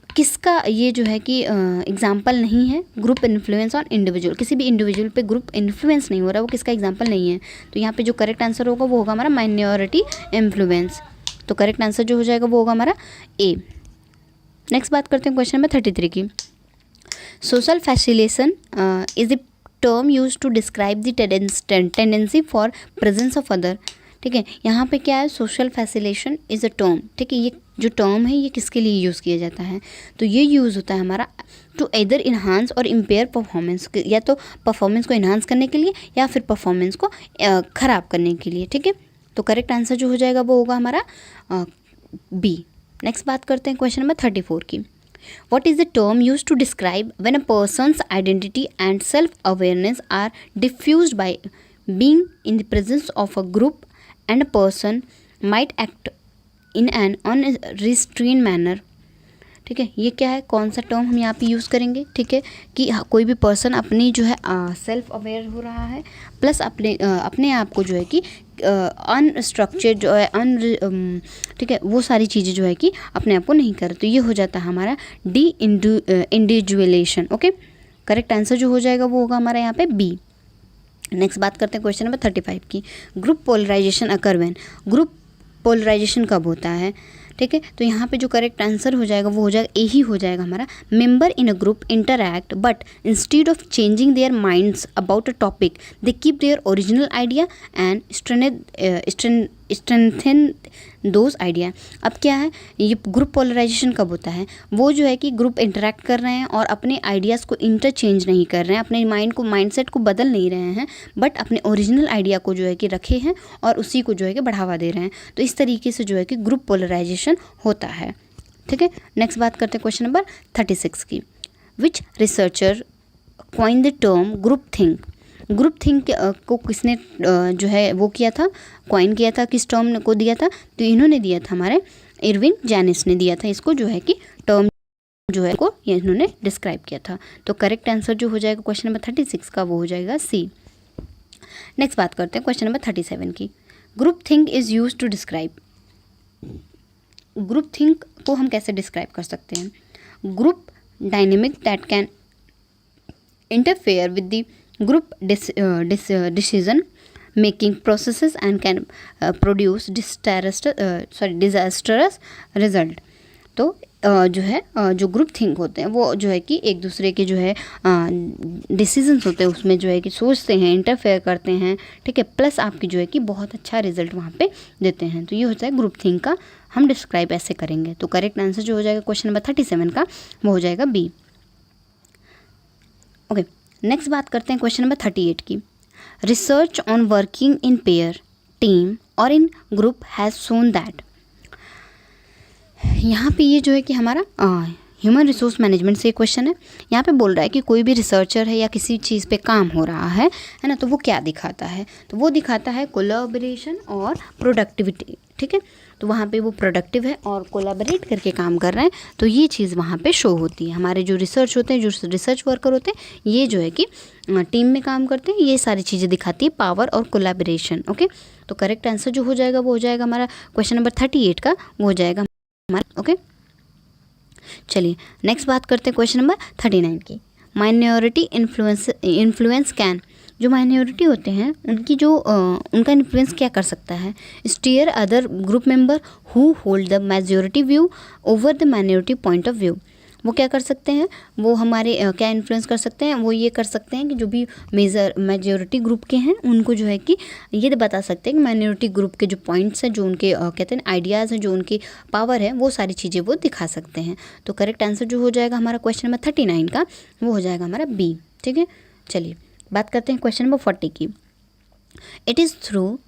किसका ये जो है कि एग्जाम्पल नहीं है ग्रुप इन्फ्लुएंस ऑन इंडिविजुअल, किसी भी इंडिविजुअल पे ग्रुप इन्फ्लुएंस नहीं हो रहा, वो किसका एग्जाम्पल नहीं है। तो यहाँ पे जो करेक्ट आंसर होगा वो होगा हमारा माइनॉरिटी इन्फ्लुएंस। तो करेक्ट आंसर जो हो जाएगा वो होगा हमारा ए। नेक्स्ट बात करते हैं क्वेश्चन नंबर 33 की। Social facilitation is the term use to describe the tendency for presence of other. ठीक है, यहाँ पे क्या है, social facilitation is a term. ठीक है, ये जो टर्म है ये किसके लिए यूज़ किया जाता है, तो ये यूज़ होता है हमारा टू इधर इन्हांस और इम्पेयर परफॉर्मेंस, या तो परफॉर्मेंस को इन्हांस करने के लिए या फिर परफॉर्मेंस को ख़राब करने के लिए। ठीक है, तो करेक्ट आंसर जो हो जाएगा वो होगा हमारा बी। नेक्स्ट बात करते हैं क्वेश्चन नंबर 34 की। What is the term used to describe when a person's identity and self-awareness are diffused by being in the presence of a group and a person might act in an unrestrained manner। ठीक है, ये क्या है, कौन सा term हम यहाँ पे यूज़ करेंगे। ठीक है, कि कोई भी पर्सन अपनी जो है सेल्फ अवेयर हो रहा है, प्लस अपने आप को जो है कि अनस्ट्रक्चर्ड जो है ठीक है, वो सारी चीज़ें जो है कि अपने आप को नहीं कर, तो ये हो जाता है हमारा डी इंडिविजुअलेशन। ओके, करेक्ट आंसर जो हो जाएगा वो होगा हमारा यहाँ पे बी। नेक्स्ट बात करते हैं क्वेश्चन नंबर 35 की। Group polarisation occur when. Group polarisation कब होता है। ठीक है, तो यहाँ पे जो करेक्ट आंसर हो जाएगा वो हो जाएगा ए ही हो जाएगा हमारा। Member in a group interact but instead of changing their minds about a topic they keep their original idea and strengthen those idea. अब क्या है, ये ग्रुप पोलराइजेशन कब होता है, वो जो है कि ग्रुप इंटरेक्ट कर रहे हैं और अपने आइडियाज़ को इंटरचेंज नहीं कर रहे हैं, अपने माइंडसेट को बदल नहीं रहे हैं, बट अपने ओरिजिनल आइडिया को जो है कि रखे हैं और उसी को जो है कि बढ़ावा दे रहे हैं। तो इस तरीके से जो है कि ग्रुप पोलराइजेशन होता है। ठीक है, नेक्स्ट बात करते हैं क्वेश्चन नंबर 36 की। Which researcher coin the term groupthink. Group think को किसने जो है वो किया था, कॉइन किया था, किस टर्म को दिया था, तो इन्होंने दिया था, हमारे इरविन जैनिस ने दिया था इसको, जो है कि टर्म जो है को ये इन्होंने डिस्क्राइब किया था। तो करेक्ट आंसर जो हो जाएगा क्वेश्चन नंबर 36 का वो हो जाएगा सी। नेक्स्ट बात करते हैं क्वेश्चन नंबर 37 की। Group think is use to describe. Group think को हम कैसे डिस्क्राइब कर सकते हैं? Group dynamic that can interfere with the group decision making processes and can produce disastrous result. तो जो है जो ग्रुप थिंक होते हैं वो जो है कि एक दूसरे के जो है डिसीजंस होते हैं उसमें जो है कि सोचते हैं, इंटरफेयर करते हैं, ठीक है, प्लस आपकी जो है कि बहुत अच्छा रिजल्ट वहाँ पे देते हैं। तो ये होता है ग्रुप थिंक का, हम डिस्क्राइब ऐसे करेंगे। तो करेक्ट आंसर जो हो जाएगा क्वेश्चन नंबर 37 का वो हो जाएगा बी। ओके, नेक्स्ट बात करते हैं क्वेश्चन नंबर 38 की। Research on working in pair, team और इन ग्रुप हैज़ शोन दैट। यहाँ पे ये जो है कि हमारा ह्यूमन रिसोर्स मैनेजमेंट से क्वेश्चन है। यहाँ पे बोल रहा है कि कोई भी रिसर्चर है या किसी चीज़ पे काम हो रहा है ना, तो वो क्या दिखाता है? तो वो दिखाता है कोलैबोरेशन और प्रोडक्टिविटी, ठीक है। तो वहाँ पे वो प्रोडक्टिव है और कोलैबोरेट करके काम कर रहे हैं, तो ये चीज़ वहाँ पे शो होती है। हमारे जो रिसर्च होते हैं, जो रिसर्च वर्कर होते हैं, ये जो है कि टीम में काम करते हैं, ये सारी चीज़ें दिखाती है, पावर और कोलैबोरेशन। ओके, तो करेक्ट आंसर जो हो जाएगा वो हो जाएगा हमारा क्वेश्चन नंबर 38 का, वो हो जाएगा हमारा। ओके, चलिए नेक्स्ट बात करते हैं क्वेश्चन नंबर 39 की। माइनॉरिटी इन्फ्लुएंस कैन, जो माइनॉरिटी होते हैं उनकी जो उनका इन्फ्लुएंस क्या कर सकता है? Steer other group member who hold the majority view over the minority point of view. वो क्या कर सकते हैं? वो हमारे क्या इन्फ्लुएंस कर सकते हैं? वो ये कर सकते हैं कि जो भी मेजॉरिटी ग्रुप के हैं उनको जो है कि ये बता सकते हैं कि माइनॉरिटी ग्रुप के जो पॉइंट्स हैं, जो उनके कहते हैं आइडियाज़ हैं, जो उनकी पावर है, वो सारी चीज़ें वो दिखा सकते हैं। तो करेक्ट आंसर जो हो जाएगा हमारा क्वेश्चन नंबर 39 का वो हो जाएगा हमारा बी, ठीक है। चलिए बात करते हैं क्वेश्चन नंबर 40 की। It is through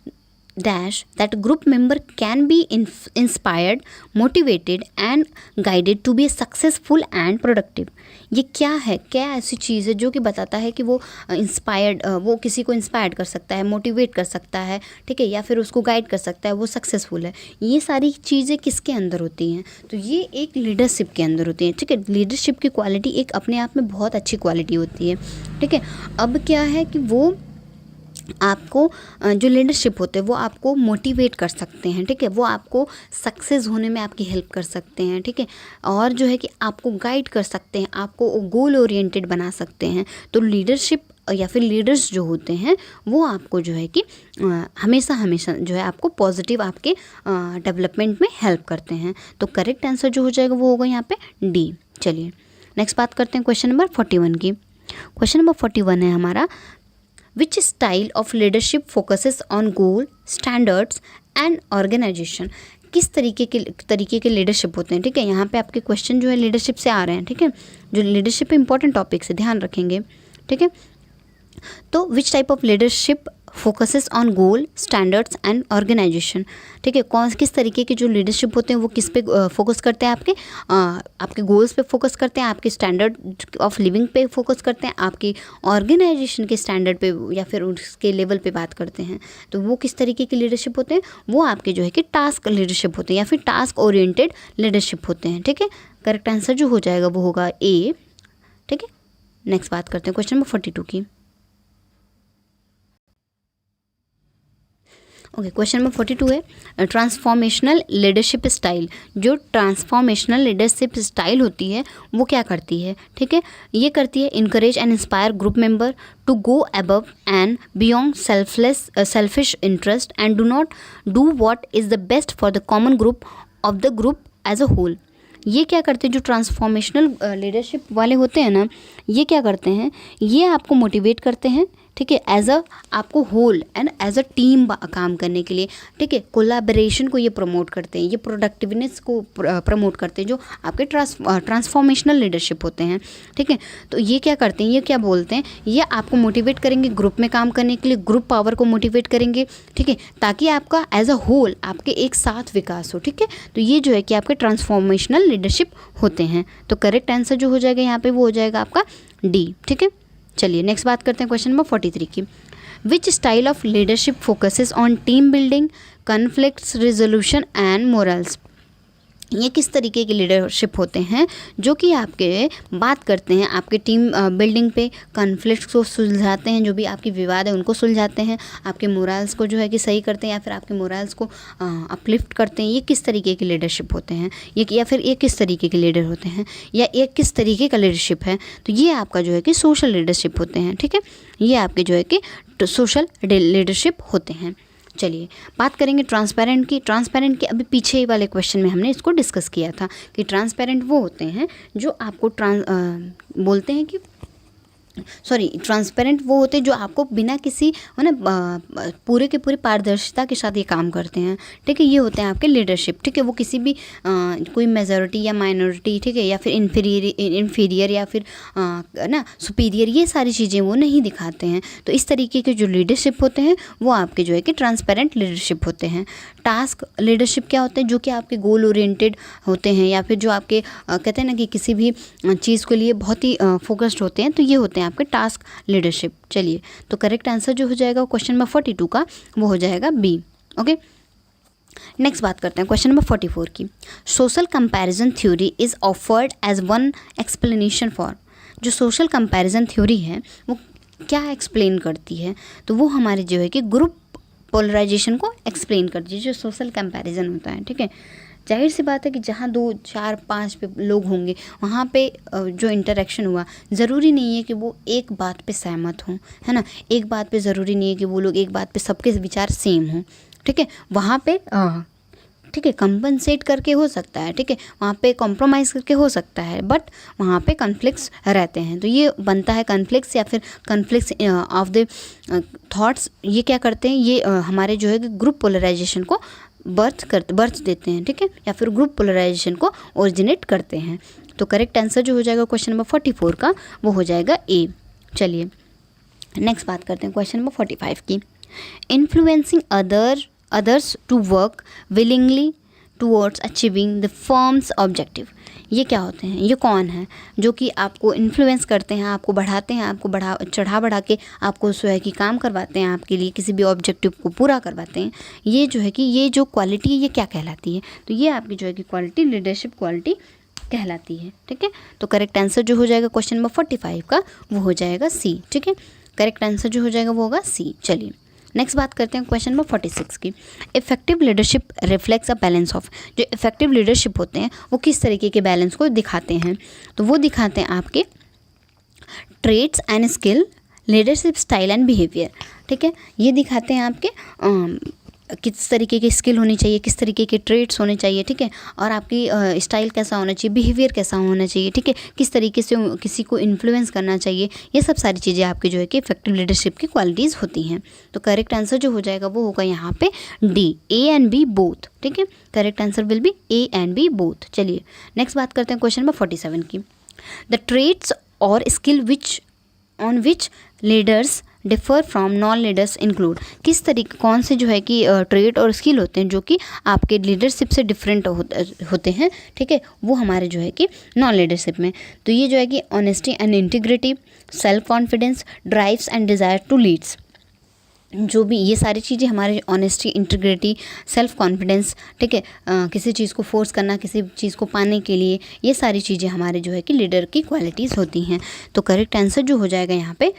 dash that group member can be inspired, motivated and guided to be successful and productive। ये क्या है? क्या ऐसी चीज़ है जो कि बताता है कि वो इंस्पायर्ड, वो किसी को इंस्पायर्ड कर सकता है, मोटिवेट कर सकता है, ठीक है, या फिर उसको गाइड कर सकता है, वो सक्सेसफुल है। ये सारी चीज़ें किसके अंदर होती हैं? तो ये एक लीडरशिप के अंदर होती हैं, ठीक है। लीडरशिप की क्वालिटी एक अपने आप में बहुत अच्छी क्वालिटी होती है, ठीक है। अब क्या है कि वो आपको जो लीडरशिप होते हैं वो आपको मोटिवेट कर सकते हैं, ठीक है, वो आपको सक्सेस होने में आपकी हेल्प कर सकते हैं, ठीक है, और जो है कि आपको गाइड कर सकते हैं, आपको गोल ओरिएंटेड बना सकते हैं। तो लीडरशिप या फिर लीडर्स जो होते हैं वो आपको जो है कि हमेशा जो है आपको पॉजिटिव आपके डेवलपमेंट में हेल्प करते हैं। तो करेक्ट आंसर जो हो जाएगा वो होगा यहाँ पे डी। चलिए नेक्स्ट बात करते हैं क्वेश्चन नंबर 41 की। क्वेश्चन नंबर 41 है हमारा, Which style of leadership focuses on goal, standards and organization? किस तरीके के लीडरशिप होते हैं, ठीक है। यहाँ पे आपके क्वेश्चन जो है लीडरशिप से आ रहे हैं, ठीक है। जो लीडरशिप इंपॉर्टेंट टॉपिक से ध्यान रखेंगे, ठीक है। तो which type of leadership focuses on goal, standards and organisation, ठीक है। किस तरीके के जो लीडरशिप होते हैं वो किस पे फोकस करते हैं? आपके गोल्स पे फोकस करते हैं, आपके स्टैंडर्ड ऑफ लिविंग पे फोकस करते हैं, आपकी ऑर्गेनाइजेशन के स्टैंडर्ड पे या फिर उसके लेवल पे बात करते हैं। तो वो किस तरीके की लीडरशिप होते हैं? वो आपके जो है कि टास्क लीडरशिप होते हैं या फिर टास्क ओरिएंटेड लीडरशिप होते हैं, ठीक है। करेक्ट आंसर जो हो जाएगा वो होगा ए, ठीक है। नेक्स्ट बात करते हैं क्वेश्चन नंबर 42 की। ओके, क्वेश्चन नंबर 42 है ट्रांसफॉर्मेशनल लीडरशिप स्टाइल। जो ट्रांसफॉर्मेशनल लीडरशिप स्टाइल होती है वो क्या करती है, ठीक है। ये करती है encourage and inspire group member to go above and beyond selfish interest and do not do what is the best for the common group of the group as a whole. ये क्या करते हैं? जो ट्रांसफॉर्मेशनल लीडरशिप वाले होते हैं ना, ये क्या करते हैं? ये आपको मोटिवेट करते हैं, ठीक है, एज अ आपको whole and as a team काम करने के लिए, ठीक है। कोलैबोरेशन को ये प्रमोट करते हैं, ये प्रोडक्टिवनेस को प्रमोट करते हैं, जो आपके ट्रांसफॉर्मेशनल लीडरशिप होते हैं, ठीक है। तो ये क्या करते हैं? ये क्या बोलते हैं? ये आपको मोटिवेट करेंगे ग्रुप में काम करने के लिए, ग्रुप पावर को मोटिवेट करेंगे, ठीक है, ताकि आपका एज अ होल आपके एक साथ विकास हो, ठीक है। तो ये जो है कि आपके ट्रांसफॉर्मेशनल लीडरशिप होते हैं। तो करेक्ट आंसर जो हो जाएगा यहाँ पे वो हो जाएगा आपका डी, ठीक है। चलिए नेक्स्ट बात करते हैं क्वेश्चन नंबर 43 की। विच style of leadership focuses on team building, conflicts resolution and morals. ये किस तरीके के लीडरशिप होते हैं जो कि आपके बात करते हैं आपके टीम बिल्डिंग पे, कॉन्फ्लिक्ट्स को सुलझाते हैं, जो भी आपकी विवाद है उनको सुलझाते हैं, आपके मोरल्स को जो है कि सही करते हैं या फिर आपके मोरल्स को अपलिफ्ट करते हैं। ये किस तरीके के लीडरशिप होते हैं, ये या फिर ये किस तरीके के लीडर होते हैं, या ये किस तरीके का लीडरशिप है। तो ये आपका जो है कि सोशल लीडरशिप होते हैं। ठीक है, ये आपके जो है कि सोशल लीडरशिप होते हैं। चलिए बात करेंगे ट्रांसपेरेंट की। ट्रांसपेरेंट के अभी पीछे वाले क्वेश्चन में हमने इसको डिस्कस किया था कि ट्रांसपेरेंट वो होते हैं जो आपको बोलते हैं कि ट्रांसपेरेंट वो होते हैं जो आपको बिना किसी है ना पूरे के पूरे पारदर्शिता के साथ ये काम करते हैं। ठीक है, ये होते हैं आपके लीडरशिप। ठीक है, वो किसी भी कोई मेजॉरिटी या माइनॉरिटी, ठीक है, या फिर इन्फीरियर या फिर ना सुपीरियर, ये सारी चीज़ें वो नहीं दिखाते हैं। तो इस तरीके के जो लीडरशिप होते हैं वो आपके जो है कि ट्रांसपेरेंट लीडरशिप होते हैं। टास्क लीडरशिप क्या होते हैं, जो कि आपके गोल ओरिएंटेड होते हैं या फिर जो आपके कहते हैं ना कि किसी भी चीज़ के लिए बहुत ही फोकस्ड होते हैं। तो ये होते हैं आपके टास्क लीडरशिप। चलिए तो करेक्ट आंसर जो हो जाएगा क्वेश्चन नंबर 42 का वो हो जाएगा बी। ओके, नेक्स्ट बात करते हैं क्वेश्चन नंबर 44 की। Social comparison theory is offered as one explanation for. जो सोशल कंपैरिजन थ्योरी है वो क्या एक्सप्लेन करती है, तो वो हमारे जो है कि ग्रुप पोलराइजेशन को एक्सप्लेन करती है, जो सोशल कंपैरिजन होता है। ठीक है, जाहिर सी बात है कि जहाँ 2, 4, 5 पे लोग होंगे वहाँ पे जो इंटरेक्शन हुआ, ज़रूरी नहीं है कि वो एक बात पे सहमत हों, है ना। एक बात पे ज़रूरी नहीं है कि वो लोग एक बात पे सबके विचार सेम हों। ठीक है, वहाँ पे ठीक है कंपनसेट करके हो सकता है, ठीक है, वहाँ पे कॉम्प्रोमाइज़ करके हो सकता है, बट वहाँ पे कॉन्फ्लिक्ट्स रहते हैं। तो ये बनता है कॉन्फ्लिक्ट्स या फिर कॉन्फ्लिक्ट्स ऑफ द थॉट्स। ये क्या करते हैं, ये हमारे जो है कि ग्रुप पोलराइजेशन को बर्थ देते हैं। ठीक है, या फिर ग्रुप पोलराइजेशन को ओरिजिनेट करते हैं। तो करेक्ट आंसर जो हो जाएगा क्वेश्चन नंबर 44 का वो हो जाएगा ए। चलिए नेक्स्ट बात करते हैं क्वेश्चन नंबर 45 की। Influencing others to work willingly towards achieving the firm's objective. ये क्या होते हैं, ये कौन है जो कि आपको इन्फ्लुएंस करते हैं, आपको बढ़ाते हैं, आपको बढ़ा के आपको जो है कि काम करवाते हैं, आपके लिए किसी भी ऑब्जेक्टिव को पूरा करवाते हैं। ये जो है कि ये जो क्वालिटी है ये क्या कहलाती है, तो ये आपकी जो है कि क्वालिटी लीडरशिप क्वालिटी कहलाती है। ठीक है, तो करेक्ट आंसर जो हो जाएगा क्वेश्चन नंबर 45 का वो हो जाएगा सी। ठीक है, करेक्ट आंसर जो हो जाएगा वो होगा सी। चलिए नेक्स्ट बात करते हैं क्वेश्चन नंबर 46 की। Effective leadership reflects a balance of. जो इफेक्टिव लीडरशिप होते हैं वो किस तरीके के बैलेंस को दिखाते हैं, तो वो दिखाते हैं आपके traits and skill, leadership style and behaviour. ठीक है, ये दिखाते हैं आपके किस तरीके की स्किल होनी चाहिए, किस तरीके के ट्रेड्स होने चाहिए। ठीक है, और आपकी स्टाइल कैसा होना चाहिए, बिहेवियर कैसा होना चाहिए। ठीक है, किस तरीके से किसी को इन्फ्लुएंस करना चाहिए। ये सब सारी चीज़ें आपकी जो है कि इफेक्टिव लीडरशिप की क्वालिटीज़ होती हैं। तो करेक्ट आंसर जो हो जाएगा वो होगा यहाँ पे D, A and B both. ठीक है, correct answer will be A and B both. चलिए नेक्स्ट बात करते हैं क्वेश्चन नंबर 47 की। द ट्रेड्स और skill on which leaders differ from non leaders include. किस तरीके कौन से जो है कि ट्रेड और स्किल होते हैं जो कि आपके लीडरशिप से डिफरेंट होते हैं। ठीक है, वो हमारे जो है कि नॉन लीडरशिप में। तो ये जो है कि honesty and integrity, self confidence, drives and desire to leads. जो भी ये सारी चीज़ें हमारे ऑनेस्टी, इंटीग्रिटी, सेल्फ कॉन्फिडेंस, ठीक है, किसी चीज़ को फोर्स करना किसी चीज़ को पाने के लिए, ये सारी चीज़ें हमारे जो है कि लीडर की क्वालिटीज़ होती हैं। तो करेक्ट आंसर जो हो जाएगा यहाँ पे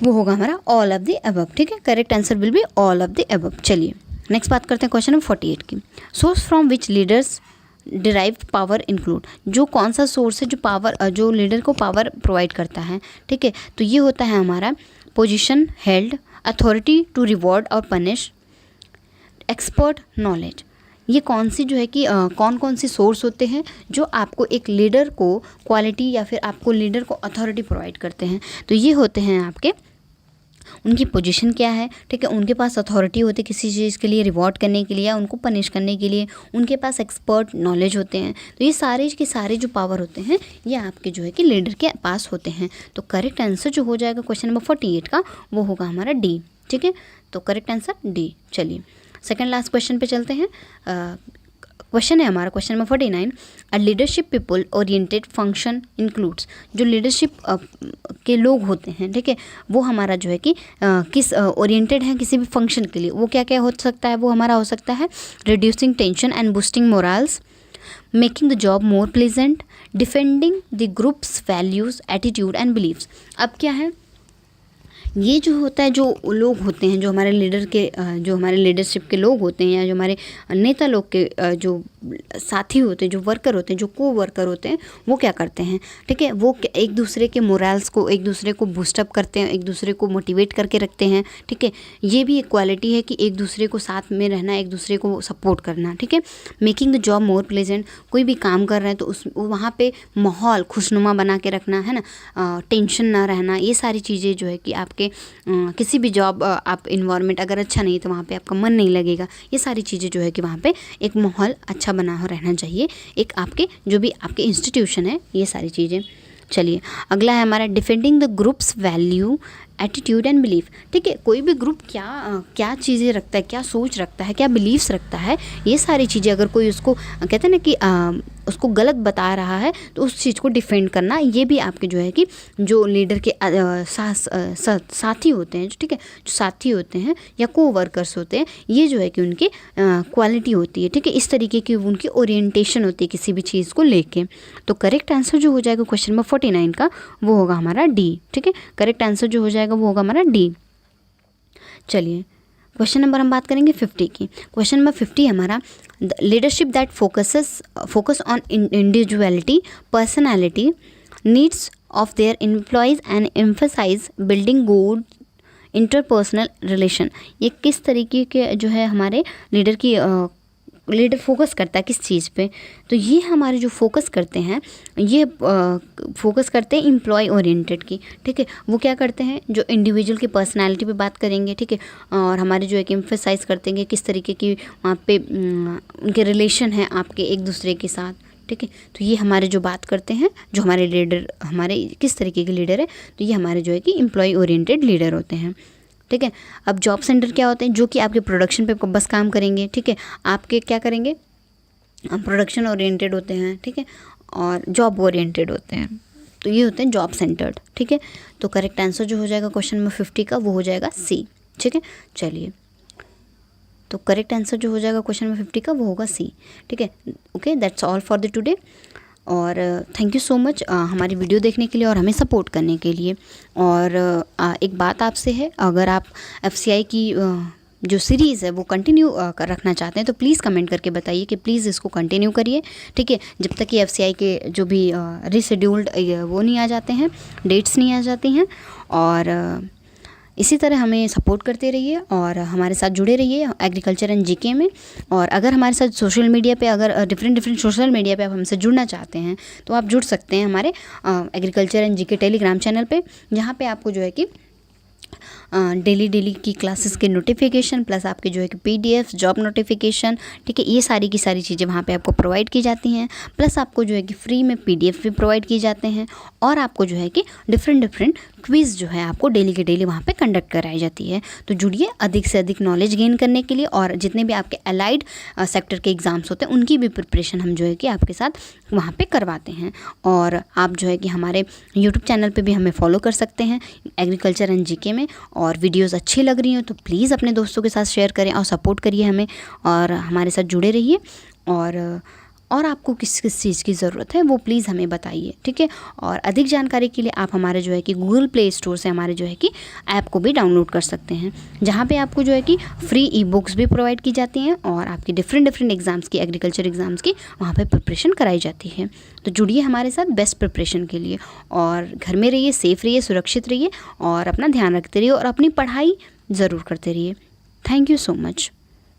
वो होगा हमारा ऑल ऑफ द अबव। ठीक है, correct answer will be all of the above. चलिए नेक्स्ट बात करते हैं क्वेश्चन नंबर 48 की। Source from which leaders derived power include. जो कौन सा सोर्स है जो पावर जो लीडर को पावर प्रोवाइड करता है। ठीक है, तो ये होता है हमारा position held, authority to reward और पनिश, एक्सपर्ट नॉलेज। ये कौन सी जो है कि कौन कौन सी सोर्स होते हैं जो आपको एक लीडर को क्वालिटी या फिर आपको लीडर को अथॉरिटी प्रोवाइड करते हैं। तो ये होते हैं आपके उनकी पोजीशन क्या है। ठीक है, उनके पास अथॉरिटी होती है किसी चीज़ के लिए रिवॉर्ड करने के लिए या उनको पनिश करने के लिए, उनके पास एक्सपर्ट नॉलेज होते हैं। तो ये सारे के सारे जो पावर होते हैं ये आपके जो है कि लीडर के पास होते हैं। तो करेक्ट आंसर जो हो जाएगा क्वेश्चन नंबर 48 का वो होगा हमारा डी। ठीक है, तो करेक्ट आंसर डी। चलिए सेकेंड लास्ट क्वेश्चन पे चलते हैं। क्वेश्चन है हमारा question number 49, a leadership people oriented function includes. जो लीडरशिप के लोग होते हैं, ठीक है, वो हमारा जो है कि किस ओरिएंटेड है किसी भी फंक्शन के लिए, वो क्या क्या हो सकता है, वो हमारा हो सकता है reducing tension and boosting morals, making the job more pleasant, defending the group's values attitude and believes. अब क्या है, ये जो होता है, जो लोग होते हैं, जो हमारे लीडर के जो हमारे लीडरशिप के लोग होते हैं, या जो हमारे नेता लोग के जो साथी होते हैं, जो वर्कर होते हैं, जो को वर्कर होते हैं, वो क्या करते हैं, ठीक है, वो एक दूसरे के मोरल्स को, एक दूसरे को बूस्टअप करते हैं, एक दूसरे को मोटिवेट करके रखते हैं, ठीक है। ये भी एक क्वालिटी है कि एक दूसरे को साथ में रहना, एक दूसरे को सपोर्ट करना, ठीक है। Making the job more pleasant, कोई भी काम कर रहे हैं तो उस वहाँ पे माहौल खुशनुमा बना के रखना, है ना, टेंशन ना रहना, ये सारी चीज़ें जो है कि आपके किसी भी जॉब आप इन्वायरमेंट अगर अच्छा नहीं तो वहाँ पे आपका मन नहीं लगेगा। ये सारी चीज़ें जो है कि वहाँ पे एक माहौल अच्छा बना हो रहना चाहिए, एक आपके जो भी आपके इंस्टीट्यूशन है, ये सारी चीज़ें। चलिए अगला है हमारा defending the groups value attitude and belief, ठीक है। कोई भी ग्रुप क्या चीज़ें रखता है, क्या सोच रखता है, क्या बिलीव्स रखता है, ये सारी चीज़ें अगर कोई उसको कहते हैं ना कि उसको गलत बता रहा है तो उस चीज़ को डिफेंड करना, ये भी आपके जो है कि जो लीडर के साथी होते हैं, ठीक है, जो साथी होते हैं या को वर्कर्स होते हैं, ये जो है कि उनकी क्वालिटी होती है, ठीक है। इस तरीके की उनकी ओरिएंटेशन होती है किसी भी चीज़ को लेके। तो करेक्ट आंसर जो हो जाएगा क्वेश्चन नंबर 49 का, वो होगा हमारा डी, ठीक है। करेक्ट आंसर जो हो जाएगा वो होगा हमारा डी। चलिए क्वेश्चन नंबर हम बात करेंगे 50 की। क्वेश्चन नंबर 50 हमारा leadership that focus on individuality, personality, needs of their employees and emphasise building good interpersonal relation. ये किस तरीके के जो है हमारे लीडर की लीडर फोकस करता है किस चीज़ पे, तो ये हमारे जो फोकस करते हैं, ये फोकस करते हैं एम्प्लॉय ओरिएंटेड की, ठीक है। वो क्या करते हैं, जो इंडिविजुअल की पर्सनालिटी पे बात करेंगे, ठीक है, और हमारे जो है कि एम्फसाइज करते हैं किस तरीके की वहाँ पे उनके रिलेशन है आपके एक दूसरे के साथ, ठीक है। तो ये हमारे जो बात करते हैं, जो हमारे लीडर हमारे किस तरीके के लीडर है, तो ये हमारे जो है कि एम्प्लॉय ओरिएंटेड लीडर होते हैं, ठीक है। अब जॉब सेंटर क्या होते हैं, जो कि आपके प्रोडक्शन पे बस काम करेंगे, ठीक है। आपके क्या करेंगे, प्रोडक्शन ओरिएंटेड होते हैं, ठीक है, और जॉब ओरिएंटेड होते हैं, तो ये होते हैं जॉब सेंटर्ड, ठीक है। तो करेक्ट आंसर जो हो जाएगा क्वेश्चन नंबर 50 का, वो हो जाएगा सी, ठीक है। चलिए तो करेक्ट आंसर जो हो जाएगा क्वेश्चन नंबर 50 का, वो होगा सी, ठीक है। Okay, that's all for the today, और थैंक यू सो मच हमारी वीडियो देखने के लिए और हमें सपोर्ट करने के लिए। और एक बात आपसे है, अगर आप FCI की जो सीरीज़ है वो कंटिन्यू रखना चाहते हैं तो प्लीज़ कमेंट करके बताइए कि प्लीज़ इसको कंटिन्यू करिए, ठीक है, जब तक कि FCI के जो भी रीशेड्यूल्ड वो नहीं आ जाते हैं, डेट्स नहीं आ जाती हैं। और इसी तरह हमें सपोर्ट करते रहिए और हमारे साथ जुड़े रहिए एग्रीकल्चर एंड जीके में। और अगर हमारे साथ सोशल मीडिया पे, अगर डिफरेंट सोशल मीडिया पे आप हमसे जुड़ना चाहते हैं तो आप जुड़ सकते हैं हमारे agriculture and GK Telegram channel पे, जहाँ पे आपको जो है कि डेली की क्लासेस के नोटिफिकेशन प्लस आपके जो है कि PDF जॉब नोटिफिकेशन, ठीक है, ये सारी की सारी चीज़ें वहाँ पे आपको प्रोवाइड की जाती हैं। प्लस आपको जो है कि फ्री में PDF भी प्रोवाइड किए जाते हैं, और आपको जो है कि डिफरेंट क्विज़ जो है आपको डेली के डेली वहाँ पे कंडक्ट कराई जाती है। तो जुड़िए अधिक से अधिक नॉलेज गेन करने के लिए, और जितने भी आपके अलाइड सेक्टर के एग्ज़ाम्स होते हैं उनकी भी प्रिपरेशन हम जो है कि आपके साथ वहाँ पे करवाते हैं। और आप जो है कि हमारे YouTube चैनल पे भी हमें फॉलो कर सकते हैं एग्रीकल्चर एंड जीके में। और वीडियोस अच्छी लग रही हो तो प्लीज़ अपने दोस्तों के साथ शेयर करें और सपोर्ट करिए हमें, और हमारे साथ जुड़े रहिए। और आपको किस किस चीज़ की ज़रूरत है वो प्लीज़ हमें बताइए, ठीक है। और अधिक जानकारी के लिए आप हमारे जो है कि गूगल प्ले स्टोर से हमारे जो है कि ऐप को भी डाउनलोड कर सकते हैं, जहाँ पे आपको जो है कि फ्री ई-बुक्स भी प्रोवाइड की जाती हैं, और आपकी डिफरेंट एग्ज़ाम्स की, एग्रीकल्चर एग्ज़ाम्स की वहाँ पे प्रिपरेशन कराई जाती है। तो जुड़िए हमारे साथ बेस्ट प्रिपरेशन के लिए, और घर में रहिए, सेफ़ रहिए, सुरक्षित रहिए, और अपना ध्यान रखते रहिए, और अपनी पढ़ाई ज़रूर करते रहिए। Thank you so much.